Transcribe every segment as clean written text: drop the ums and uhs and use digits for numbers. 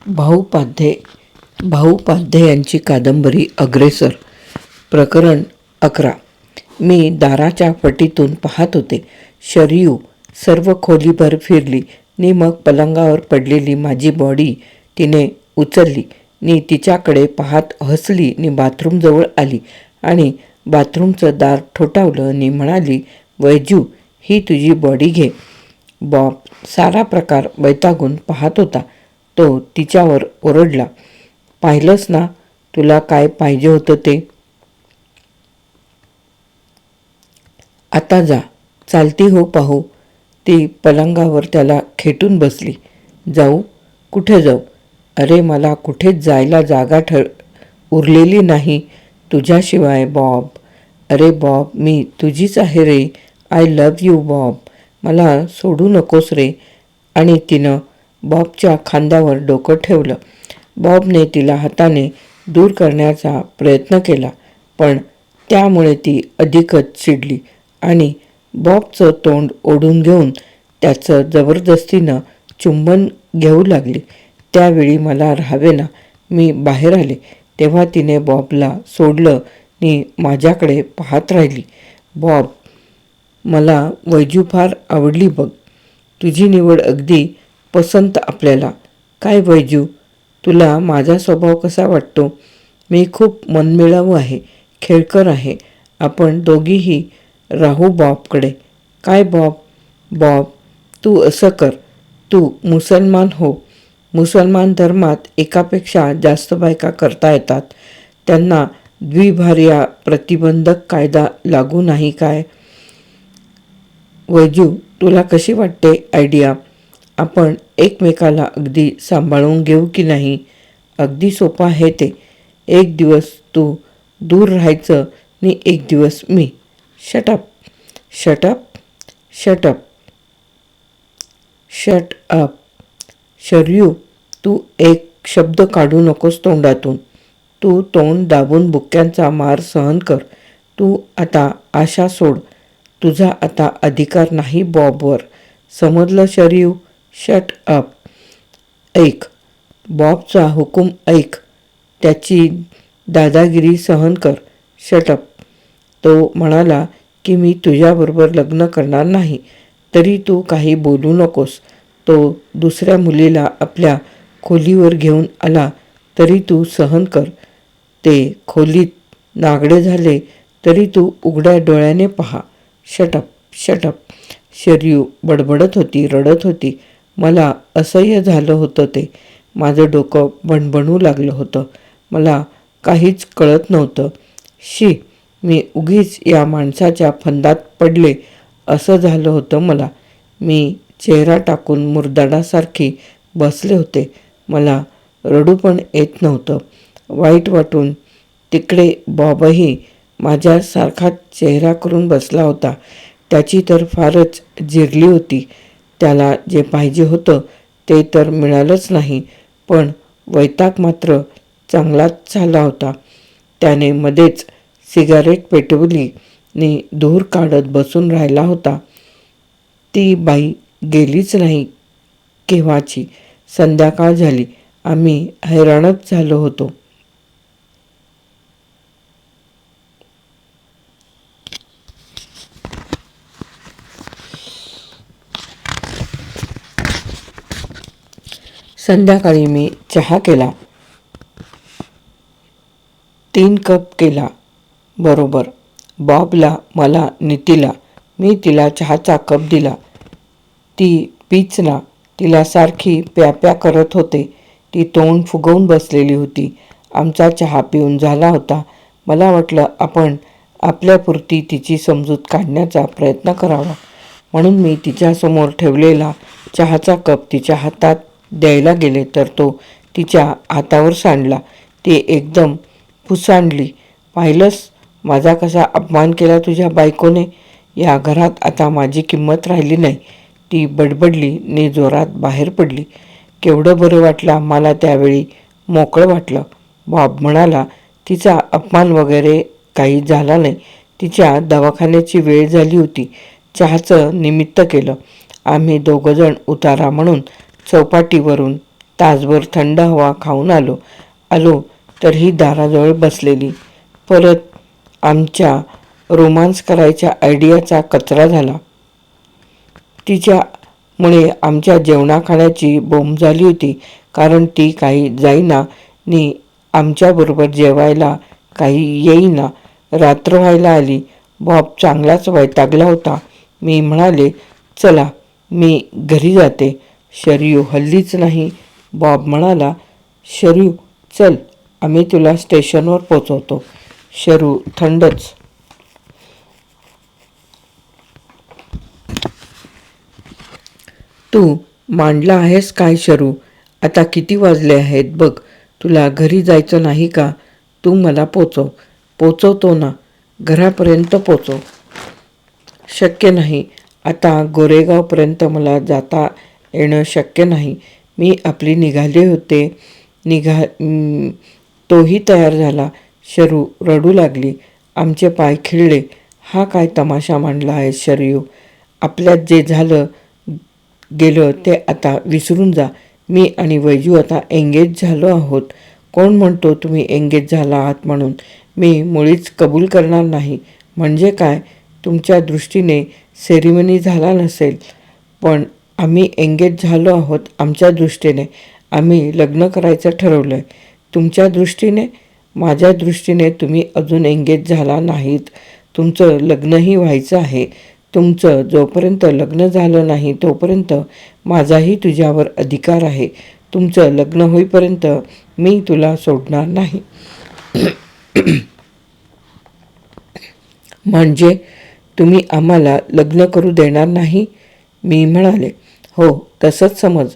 भाऊ पाध्ये यांची कादंबरी अग्रेसर. प्रकरण 11. मी दाराच्या फटीतून पाहत होते. शरयू सर्व खोलीभर फिरली नि मग पलंगावर पडलेली माझी बॉडी तिने उचलली नि तिच्याकडे पाहत हसली नि बाथरूमजवळ आली आणि बाथरूमचं दार ठोठावलं नि म्हणाली, वैजू, ही तुझी बॉडी घे. बॉब सारा प्रकार वैतागून पाहत होता. तो तिच्यावर ओरडला, पाहिलंस ना, तुला काय पाहिजे होतं ते. आता जा, चालती हो पाहू. ती पलंगावर त्याला खेटून बसली. जाऊ? कुठे जाऊ? अरे मला कुठेच जायला जागा उरलेली नाही तुझ्याशिवाय बॉब. अरे बॉब, मी तुझीच आहे रे. I love you Bob. मला सोडू नकोस रे. आणि तिनं बॉबच्या खांद्यावर डोकं ठेवलं. बॉबने तिला हाताने दूर करण्याचा प्रयत्न केला, पण त्यामुळे ती अधिकच चिडली आणि बॉबचं तोंड ओढून घेऊन त्याचं जबरदस्तीनं चुंबन घेऊ लागली. त्यावेळी मला राहावेना. मी बाहेर आले तेव्हा तिने बॉबला सोडलं नि माझ्याकडे पाहत राहिली. बॉब, मला वैजू फार आवडली बघ. तुझी निवड अगदी पसंत आपल्याला. काय वैजू, तुला माझा स्वभाव कसा वाटतो? मी खूप मनमिळावू आहे, खेळकर आहे. आपण दोघीही राहू बॉबकडे. काय बॉब? बॉब, तू असं कर, तू मुसलमान हो. मुसलमान धर्मात एकापेक्षा जास्त बायका करता येतात. त्यांना द्विभार्या प्रतिबंधक कायदा लागू नाही काय? वैजू, तुला कशी वाटते आयडिया? आपण एकमेकाला अगदी सांभाळून घेऊ की नाही? अगदी सोपं आहे ते. एक दिवस तू दूर राहायचं नि एक दिवस मी. Shut up. Shut up. Shut up. Shut up. Sharayu, तू एक शब्द काढू नकोस तोंडातून. तू तोंड दाबून बुक्क्यांचा मार सहन कर. तू आता आशा सोड. तुझा आता अधिकार नाही बॉबवर. समजलं शरयू? Shut up. ऐक, बॉबचा हुकूम ऐक. त्याची दादागिरी सहन कर. शटअप. तो म्हणाला की मी तुझ्याबरोबर लग्न करणार नाही, तरी तू काही बोलू नकोस. तो दुसऱ्या मुलीला आपल्या खोलीवर घेऊन आला तरी तू सहन कर. ते खोलीत नागडे झाले तरी तू उघड्या डोळ्याने पहा. शटअप. शटअप. शरयू बडबडत होती, रडत होती. मला असह्य झालं होतं ते. माझं डोकं भणभणू लागलं होतं. मला काहीच कळत नव्हतं. शी, मी उगीच या माणसाच्या फंदात पडले असं झालं होतं मला. मी चेहरा टाकून मुरदाडासारखी बसले होते. मला रडू पण येत नव्हतं. वाईट वाटून तिकडे बॉबही माझ्यासारखाच चेहरा करून बसला होता. त्याची तर फारच जिरली होती. त्याला जे पाहिजे होतं ते तर मिळालंच नाही, पण वैताग मात्र चांगलाच झाला होता. त्याने मध्येच सिगारेट पेटवली नि धूर काढत बसून राहिला होता. ती बाई गेलीच नाही केव्हाची. संध्याकाळ झाली. आम्ही हैराणच झालो होतो. संध्याकाळी मी चहा केला. 3 कप केला बरोबर. बॉबला, मला, नीतीला. मी तिला चहाचा कप दिला. ती पीच ना. तिला सारखी प्याप्या करत होते. ती तोंड फुगवून बसलेली होती. आमचा चहा पिऊन झाला होता. मला वाटलं आपण आपल्यापुरती तिची समजूत काढण्याचा प्रयत्न करावा, म्हणून मी तिच्यासमोर ठेवलेला चहाचा कप तिच्या हातात द्यायला गेले तर तो तिच्या हातावर सांडला. ती एकदम फुसांडली. पाहिलंस, माझा कसा अपमान केला तुझ्या बायकोने. या घरात आता माझी किंमत राहिली नाही. ती बडबडली नि जोरात बाहेर पडली. केवढं बरं वाटलं मला त्यावेळी. मोकळं वाटलं. बॉब म्हणाला, तिचा अपमान वगैरे काही झाला नाही. तिच्या दवाखान्याची वेळ झाली होती. चहाचं निमित्त केलं. आम्ही दोघंजण उतारा म्हणून चौपाटीवरून तासभर थंड हवा खाऊन आलो तर ही दाराजवळ बसलेली. परत आमच्या रोमान्स करायच्या आयडियाचा कचरा झाला. तिच्यामुळे आमच्या जेवणा खाण्याची बोंब झाली होती, कारण ती काही जाईना नी आमच्याबरोबर जेवायला काही येईना. रात्र व्हायला आली. बॉब चांगलाच वैतागला होता. मी म्हणाले, चला मी घरी जाते. शरयू हल्लीच नाही. बॉब म्हणाला, शरयू चल, आम्ही तुला स्टेशनवर पोचवतो. शरू थंडच. तू मांडला आहेस काय शरू? आता किती वाजले आहेत बघ. तुला घरी जायचं नाही का? तू मला पोचव. पोचवतो ना, घरापर्यंत पोचव. शक्य नाही. आता गोरेगावपर्यंत मला जाता येणं शक्य नाही. मी आपली निघाले होते. तोही तयार झाला. शरू रडू लागली. आमचे पाय खिळले. हा काय तमाशा मांडला आहे शरयू? आपल्यात जे झालं गेलं ते आता विसरून जा. मी आणि वैजू आता एंगेज झालो आहोत. कोण म्हणतो तुम्ही एंगेज झाला आहात म्हणून? मी मुळीच कबूल करणार नाही. म्हणजे काय? तुमच्या दृष्टीने सेरिमनी झाला नसेल, पण आम्ही एंगेज झालो आहोत. आमच्या दृष्टीने आम्ही लग्न करायचं ठरवलं आहे. तुमच्या दृष्टीने? माझ्या दृष्टीने तुम्ही अजून एंगेज झाला नाहीत. तुमचं लग्नही व्हायचं आहे. तुमचं जोपर्यंत लग्न झालं नाही तोपर्यंत माझाही तुझ्यावर अधिकार आहे. तुमचं लग्न होईपर्यंत मी तुला सोडणार नाही. म्हणजे तुम्ही आम्हाला लग्न करू देणार नाही? मी म्हणाले, हो तसंच समज.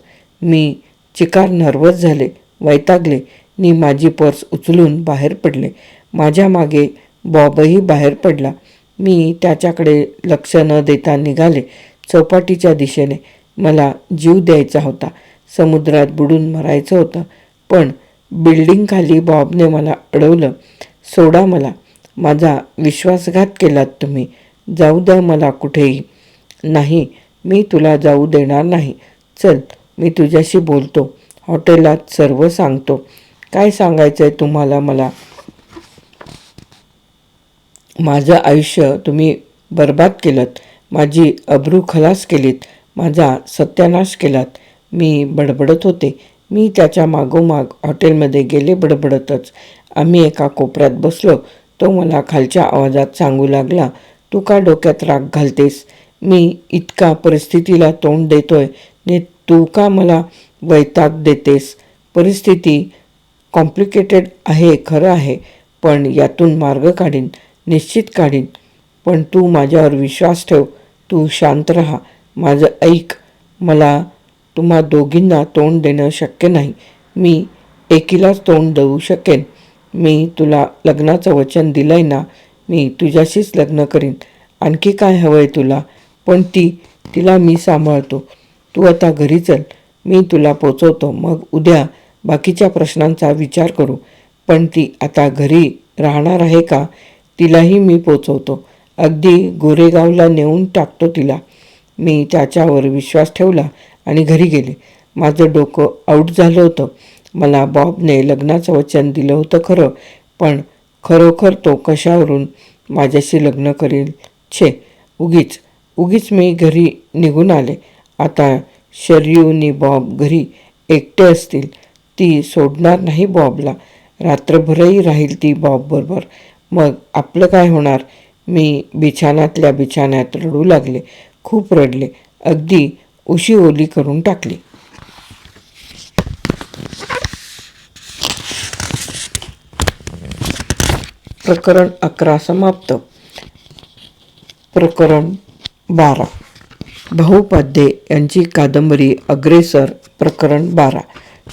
मी चिकार नर्वस झाले, वैतागले नी माझी पर्स उचलून बाहेर पडले. माझ्या मागे बॉबही बाहेर पडला. मी त्याच्याकडे लक्ष न देता निघाले चौपाटीच्या दिशेने. मला जीव द्यायचा होता. समुद्रात बुडून मरायचं होतं. पण बिल्डिंगखाली बॉबने मला अडवलं. सोडा मला. माझा विश्वासघात केलात तुम्ही. जाऊ द्या मला कुठेही. नाही, मी तुला जाऊ देणार नाही. चल, मी तुझ्याशी बोलतो. हॉटेलात सर्व सांगतो. काय सांगायचं आहे तुम्हाला मला? माझं आयुष्य तुम्ही बर्बाद केलंत. माझी अब्रू खलास केलीत. माझा सत्यानाश केलात. मी बडबडत होते. मी त्याच्या मागोमाग हॉटेलमध्ये गेले बडबडतच. आम्ही एका कोपऱ्यात बसलो. तो मला खालच्या आवाजात सांगू लागला, तू का डोक्यात राग घालतेस? मी इतका परिस्थितीला तोंड देतोय ने तू का मला वैताग देतेस? परिस्थिती कॉम्प्लिकेटेड आहे खरं आहे, पण यातून मार्ग काढीन, निश्चित काढीन. पण तू माझ्यावर विश्वास ठेव. तू शांत राहा. माझं ऐक. मला तुम्हा दोघींना तोंड देणं शक्य नाही. मी एकीलाच तोंड देऊ शकेन. मी तुला लग्नाचं वचन दिलंय ना. मी तुझ्याशीच लग्न करीन. आणखी काय हवंय तुला? पण तिला मी सांभाळतो. तू आता घरी चल. मी तुला पोचवतो. मग उद्या बाकीच्या प्रश्नांचा विचार करू. पण ती आता घरी राहणार आहे का? तिलाही मी पोचवतो. अगदी गोरेगावला नेऊन टाकतो तिला. मी त्याच्यावर विश्वास ठेवला आणि घरी गेले. माझं डोकं आऊट झालं होतं. मला बॉबने लग्नाचं वचन दिलं होतं खरं, पण खरोखर तो कशावरून माझ्याशी लग्न करेल? छे, उगीच मी घरी निघून आले. आता शरयू नी बॉब घरी एकटे असतील. ती सोडणार नाही बॉबला. रात्रभरही राहील ती बॉबबरोबर. मग आपलं काय होणार? मी बिछाण्यातल्या बिछाण्यात रडू लागले. खूप रडले. अगदी उशी ओली करून टाकली. प्रकरण 11 समाप्त. प्रकरण 12. भाऊ पाध्ये यांची कादंबरी अग्रेसर. प्रकरण 12.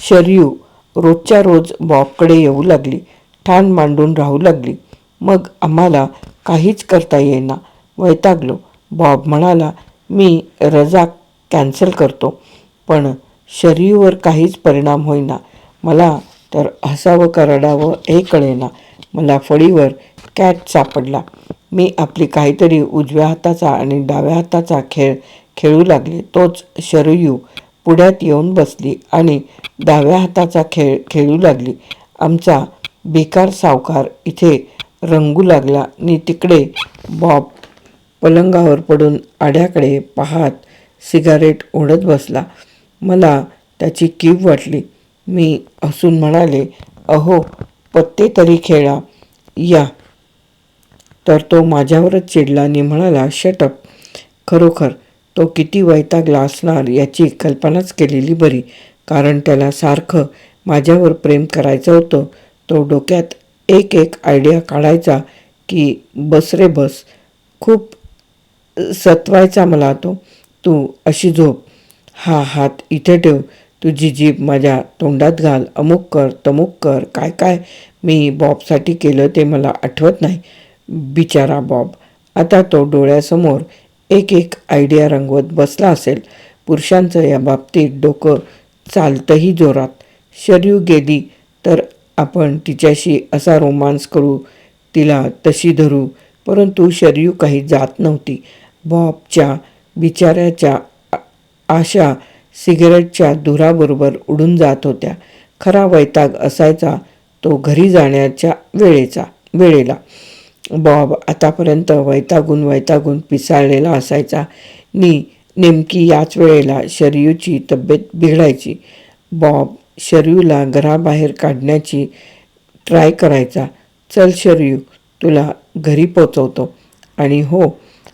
शरयू रोजच्या रोज बॉबकडे येऊ लागली. ठाण मांडून राहू लागली. मग आम्हाला काहीच करता येईना. वैतागलो. बॉब म्हणाला, मी रजा कॅन्सल करतो. पण शरयूवर काहीच परिणाम होईना. मला तर हसावं का रडावं हे कळेना. मला फळीवर कॅट सापडला. मी आपली काहीतरी उजव्या हाताचा आणि डाव्या हाताचा खेळ खेळू लागले. तोच शरयू पुढ्यात येऊन बसली आणि डाव्या हाताचा खेळू लागली. आमचा बेकार सावकार इथे रंगू लागला आणि तिकडे बॉब पलंगावर पडून आड्याकडे पाहत सिगारेट ओढत बसला. मला त्याची कीव वाटली. मी हसून म्हणाले, अहो पत्ते तरी खेळा या. तर तो माझ्यावरच चिडला आणि म्हणाला, शटअप. खरोखर तो किती वैतागला असणार याची कल्पनाच केलेली बरी, कारण त्याला सारखं माझ्यावर प्रेम करायचं होतं. तो डोक्यात एक आयडिया काढायचा की बस रे बस. खूप सतवायचा मला तो. तू अशी झोप, हा हात इथे ठेव, तुझी जीभ माझ्या तोंडात घाल, अमुक कर तमुक कर. काय काय मी बॉबसाठी केलं ते मला आठवत नाही. बिचारा बॉब. आता तो डोळ्यासमोर एक आयडिया रंगवत बसला असेल. पुरुषांचं या बाबतीत डोकं चालतंही जोरात. शरयू गेली तर आपण तिच्याशी असा रोमांस करू, तिला तशी धरू, परंतु शरयू काही जात नव्हती. बॉबच्या बिचाऱ्याच्या आशा सिगारेटच्या धुराबरोबर उडून जात होत्या. खरा वैताग असायचा तो घरी जाण्याच्या वेळेला. बॉब आतापर्यंत वैतागून पिसाळलेला असायचा. नेमकी याच वेळेला शरयूची तब्येत बिघडायची. बॉब शरयूला घराबाहेर काढण्याची ट्राय करायचा. चल शरयू, तुला घरी पोचवतो. आणि हो,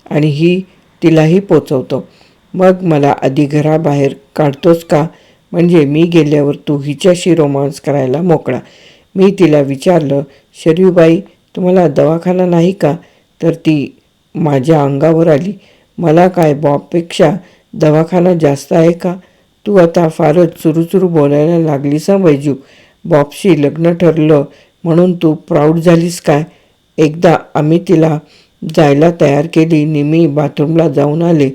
आणि तिलाही पोचवतो. मग मला आधी घराबाहेर काढतोस का? म्हणजे मी गेल्यावर तू हिच्याशी रोमांस करायला मोकळा. मी तिला विचारलं, शरयूबाई तुम्हाला दवाखाना नाही का? तर ती माझ्या अंगावर आली. मला काय बॉबपेक्षा दवाखाना जास्त आहे का? तू आता फारच चुरूचुरू बोलायला लागलीस हं बैजू. बॉबशी लग्न ठरलं म्हणून तू प्राऊड झालीस काय? एकदा आम्ही तिला जायला तयार केली आणि मी बाथरूमला जाऊन आले.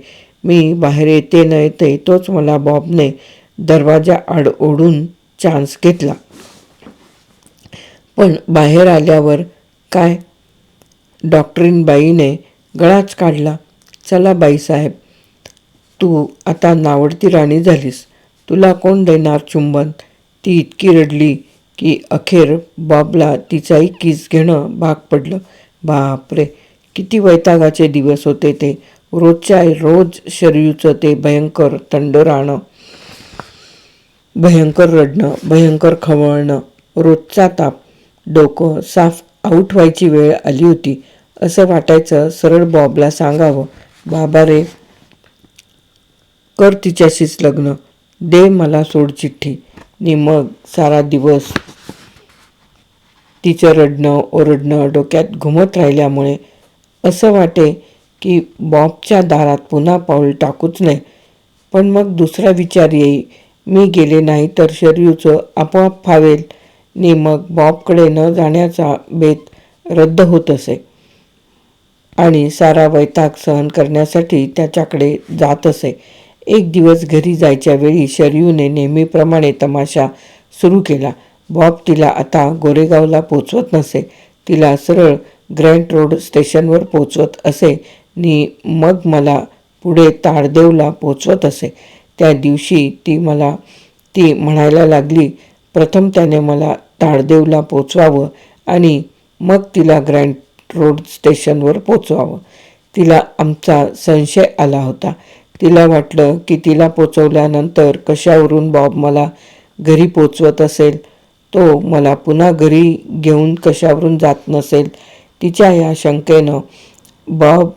मी बाहेर येते न येते तोच मला बॉबने दरवाजा आड ओढून चान्स घेतला. पण बाहेर आल्यावर काय, डॉक्टरीनबाईने गळाच काढला. चला बाईसाहेब, तू आता नावडती राणी झालीस. तुला कोण देणार चुंबन? ती इतकी रडली की अखेर बॉबला तिचाही किस घेणं भाग पडलं. बापरे, किती वैतागाचे दिवस होते ते. रोजच्या रोज शरयूचं ते भयंकर थंड राहणं, भयंकर रडणं, भयंकर खवळणं, रोजचा ताप. डोकं साफ आऊट व्हायची वेळ आली होती. असं वाटायचं सरळ बॉबला सांगावं, बाबा रे, कर तिच्याशीच लग्न, दे मला सोडचिठ्ठी. नि मग सारा दिवस तिचं रडणं ओरडणं डोक्यात घुमत राहिल्यामुळे असं वाटे की बॉबच्या दारात पुन्हा पाऊल टाकूच नये. पण मग दुसरा विचार येई, मी गेले नाही तर शरयूचं आपोआप फावेल नि मग बॉबकडे न जाण्याचा बेत रद्द होत असे आणि सारा वैताग सहन करण्यासाठी त्याच्याकडे जात असे. एक दिवस घरी जायच्या वेळी शरयूने नेहमीप्रमाणे तमाशा सुरू केला. बॉब तिला आता गोरेगावला पोचवत नसे. तिला सरळ ग्रँट रोड स्टेशनवर पोचवत असे नि मग मला पुढे ताडदेवला पोचवत असे. त्या दिवशी ती म्हणायला लागली, प्रथम त्याने मला ताडदेवला पोचवावं आणि मग तिला ग्रँट रोड स्टेशनवर पोचवावं. तिला आमचा संशय आला होता. तिला वाटलं की तिला पोचवल्यानंतर कशावरून बॉब मला घरी पोचवत असेल, तो मला पुन्हा घरी घेऊन कशावरून जात नसेल. तिच्या या शंकेनं बॉब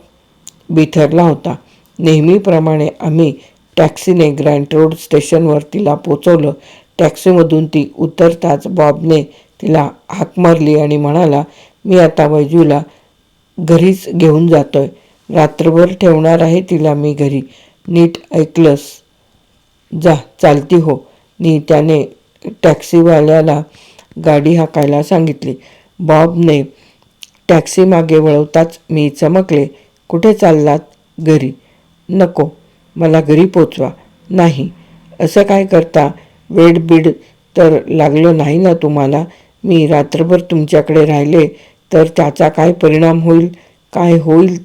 बिथरला होता. नेहमीप्रमाणे आम्ही टॅक्सीने ग्रँट रोड स्टेशनवर तिला पोचवलं. टॅक्सीमधून ती उतरताच बॉबने तिला हाक मारली आणि म्हणाला, मी आता वैजूला घरीच घेऊन जातोय. रात्रभर ठेवणार आहे तिला मी घरी. नीट ऐकलंस? जा, चालती हो. नि त्याने टॅक्सीवाल्याला गाडी हाकायला सांगितली. बॉबने टॅक्सी मागे वळवताच मी चमकले, कुठे चाललात? घरी. नको, मला घरी पोचवा. नाही. असं काय करता? वेडबीड तर लागलं नाही ना तुम्हाला? मी रात्रभर तुमच्याकडे राहिले तर त्याचा काय परिणाम होईल? काय होईल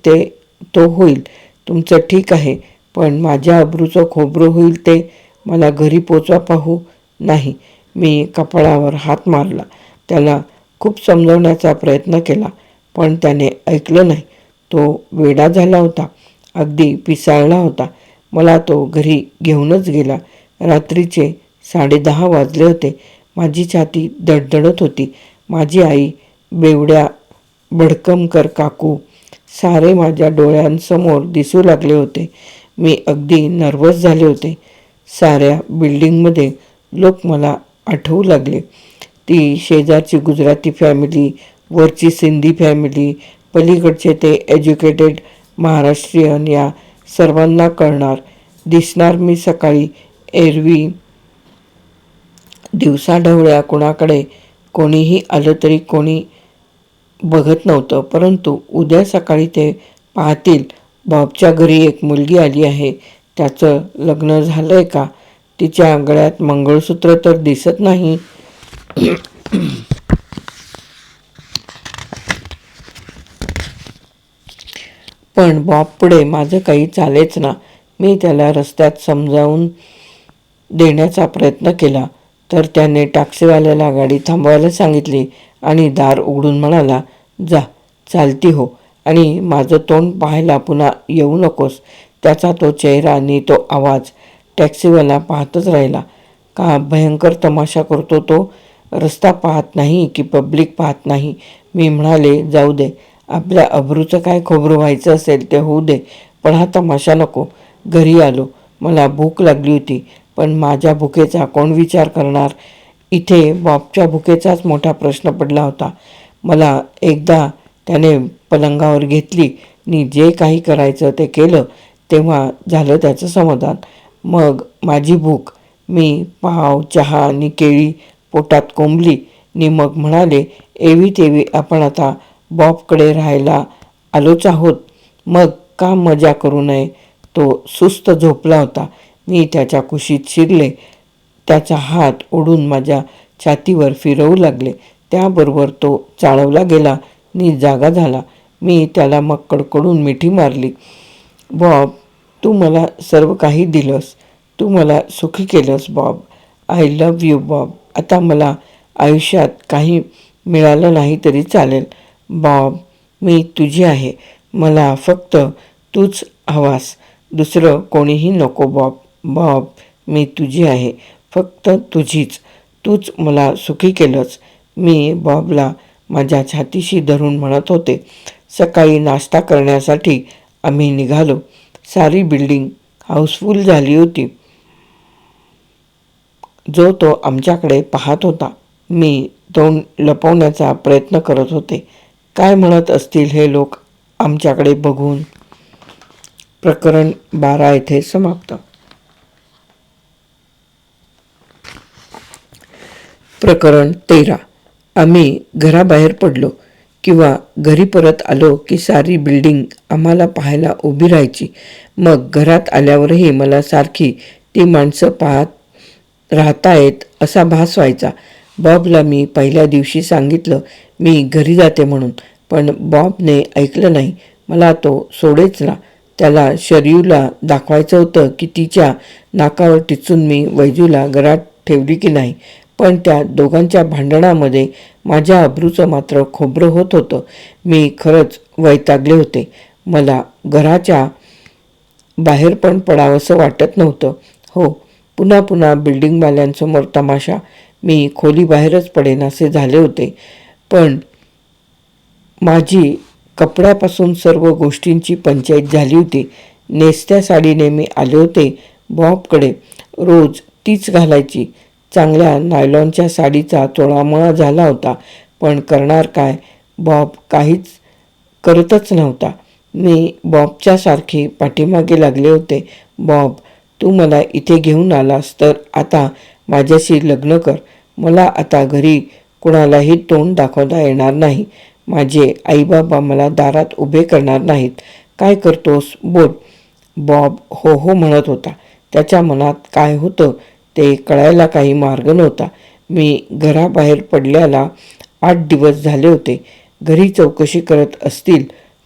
तो होईल. तुमचं ठीक आहे, पण माझ्या अब्रूचं खोबरं होईल ते. मला घरी पोचवा पाहू. नाही. मी कपाळावर हात मारला. त्याला खूप समजवण्याचा प्रयत्न केला, पण त्याने ऐकलं नाही. तो वेडा झाला होता, अगदी पिसाळला होता. मला तो घरी घेऊनच गेला. रात्रीचे 10:30 वाजले होते. माझी छाती धडधडत होती. माझी आई, बेवड्या भडकमकर काकू सारे माझ्या डोळ्यांसमोर दिसू लागले होते. मी अगदी नर्वस झाले होते. साऱ्या बिल्डिंगमध्ये लोक मला आठवू लागले. ती शेजारची गुजराती फॅमिली, वरची सिंधी फॅमिली, पलीकडचे ते एज्युकेटेड महाराष्ट्रीयन, या सर्वांना कळणार दिसणार मी सकाळी. एरवी दिवसाढवळ्या कुणाकडे कोणीही आलं तरी कोणी बघत नव्हतं, परंतु उद्या सकाळी ते पाहतील, बॉबच्या घरी एक मुलगी आली आहे. त्याचं लग्न झालंय का? तिच्या गळ्यात मंगळसूत्र तर दिसत नाही. पण बॉब पुढे माझं काही चालेच ना. मी त्याला रस्त्यात समजावून देण्याचा प्रयत्न केला, तर त्याने टॅक्सीवाल्याला गाडी थांबवायला सांगितली आणि दार उघडून म्हणाला, जा, चालती हो, आणि माझं तोंड पाहायला पुन्हा येऊ नकोस. त्याचा तो चेहरा आणि तो आवाज. टॅक्सीवाला पाहतच राहिला. का भयंकर तमाशा करतो तो. रस्ता पाहत नाही की पब्लिक पाहत नाही. मी म्हणाले, जाऊ दे, आपल्या अब्रूचं काय खोबरं व्हायचं असेल ते होऊ दे, पण हा तमाशा नको. घरी आलो. मला भूक लागली होती, पण माझ्या भुकेचा कोण विचार करणार. इथे बॉबच्या भुकेचाच मोठा प्रश्न पडला होता. मला एकदा त्याने पलंगावर घेतली आणि जे काही करायचं ते केलं, तेव्हा झालं त्याचं समाधान. मग माझी भूक. मी पाव, चहा आणि केळी पोटात कोंबली आणि मग म्हणाले, एवी तेवी आपण आता बॉबकडे राहायला आलोच आहोत, मग का मजा करू नये. तो सुस्त झोपला होता. मी त्याच्या कुशीत शिरले. त्याचा हात ओढून माझ्या छातीवर फिरवू लागले. त्याबरोबर तो चाळवला गेला आणि जागा झाला. मी त्याला मग कडकडून मिठी मारली. बॉब, तू मला सर्व काही दिलंस. तू मला सुखी केलंस Bob. I love you Bob. आता मला आयुष्यात काही मिळालं नाही तरी चालेल. बॉब, मी तुझी आहे. मला फक्त तूच हवास, दुसरं कोणीही नको बॉब. बॉब, मी तुझी आहे, फक्त तुझीच. तूच मला सुखी केलंस. मी बॉबला माझ्या छातीशी धरून म्हणत होते. सकाळी नाश्ता करण्यासाठी आम्ही निघालो. सारी बिल्डिंग हाऊसफुल झाली होती. जो तो आमच्याकडे पाहत होता. मी तोंड लपवण्याचा प्रयत्न करत होते. काय म्हणत असतील हे लोक आमच्याकडे बघून. प्रकरण 12 येथे समाप्त. प्रकरण 13. आम्ही घराबाहेर पडलो किंवा घरी परत आलो की सारी बिल्डिंग आम्हाला पाहायला उभी राहायची. मग घरात आल्यावरही मला सारखी ती माणसं पाहत राहतायत असा भास व्हायचा. बॉबला मी पहिल्या दिवशी सांगितलं मी घरी जाते म्हणून, पण बॉबने ऐकलं नाही. मला तो सोडेच ना. त्याला शरयूला दाखवायचं होतं की तिच्या नाकावर टिचून मी वैजूला घरात ठेवली की नाही, पण त्या दोघांच्या भांडणामध्ये माझ्या अब्रूचं मात्र खोबरं होत होतं. मी खरंच वैतागले होते. मला घराच्या बाहेर पण पडावंसं वाटत नव्हतं. हो, पुन्हा पुन्हा बिल्डिंगवाल्यांसमोर तमाशा. मी खोलीबाहेरच पडेनासे झाले होते. पण माझी कपड्यापासून सर्व गोष्टींची पंचायत झाली होती. नेसत्या साडीने मी आले होते बॉबकडे. रोज तीच घालायची. चांगल्या नायलॉनच्या साडीचा तोळामोळा झाला होता, पण करणार काय. बॉब काहीच करतच नव्हता. मी बॉबच्या सारखी पाठीमागे लागले होते. बॉब, तू मला इथे घेऊन आलास तर आता माझ्याशी लग्न कर. मला आता घरी कुणालाही तोंड दाखवता येणार नाही. माझे आईबाबा मला दारात उभे करणार नाहीत. काय करतोस बोल. बॉब हो हो म्हणत होता. त्याच्या मनात काय होतं ते कळायला काही मार्ग नव्हता. मी घराबाहेर पडल्याला 8 दिवस झाले होते. घरी चौकशी करत असतील,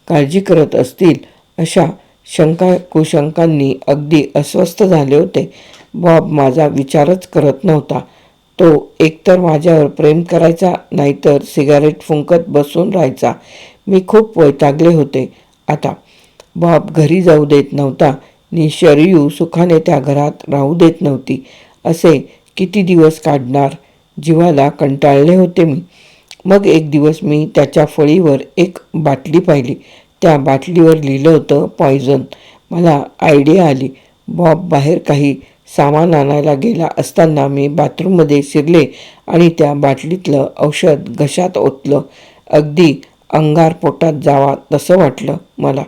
काळजी करत असतील, अशा शंका कुशंकांनी अगदी अस्वस्थ झाले होते. बॉब माझा विचारच करत नव्हता. तो एकतर माझ्यावर प्रेम करायचा, नाहीतर सिगारेट फुंकत बसून राहायचा. मी खूप वैतागले होते आता. बॉब घरी जाऊ देत नव्हता नि शरयू सुखाने त्या घरात राहू देत नव्हती. असे किती दिवस काढणार? जीवाला कंटाळले होते मी. मग एक दिवस मी त्याच्या फळीवर एक बाटली पाहिली. त्या बाटलीवर लिहिलं होतं पॉयझन. मला आयडिया आली. बॉब बाहेर काही सामान आणायला गेला असताना मी बाथरूममध्ये शिरले आणि त्या बाटलीतलं औषध घशात ओतलं. अगदी अंगार पोटात जावा तसं वाटलं मला.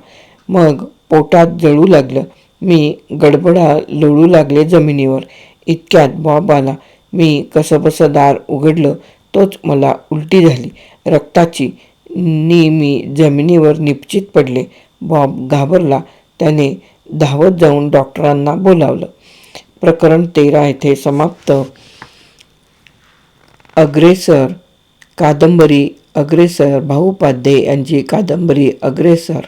मग पोटात जळू लागलं. मी गडबडा लोळू लागले जमिनीवर. इतक्यात बॉब आला. मी कसंबसं दार उघडलं. तोच मला उलटी झाली रक्ताची नि मी जमिनीवर निपचित पडले. बॉब घाबरला. त्याने धावत जाऊन डॉक्टरांना बोलावलं. प्रकरण 13 येथे समाप्त. अग्रेसर कादंबरी. अग्रेसर भाऊ उपाध्ये यांची कादंबरी अग्रेसर.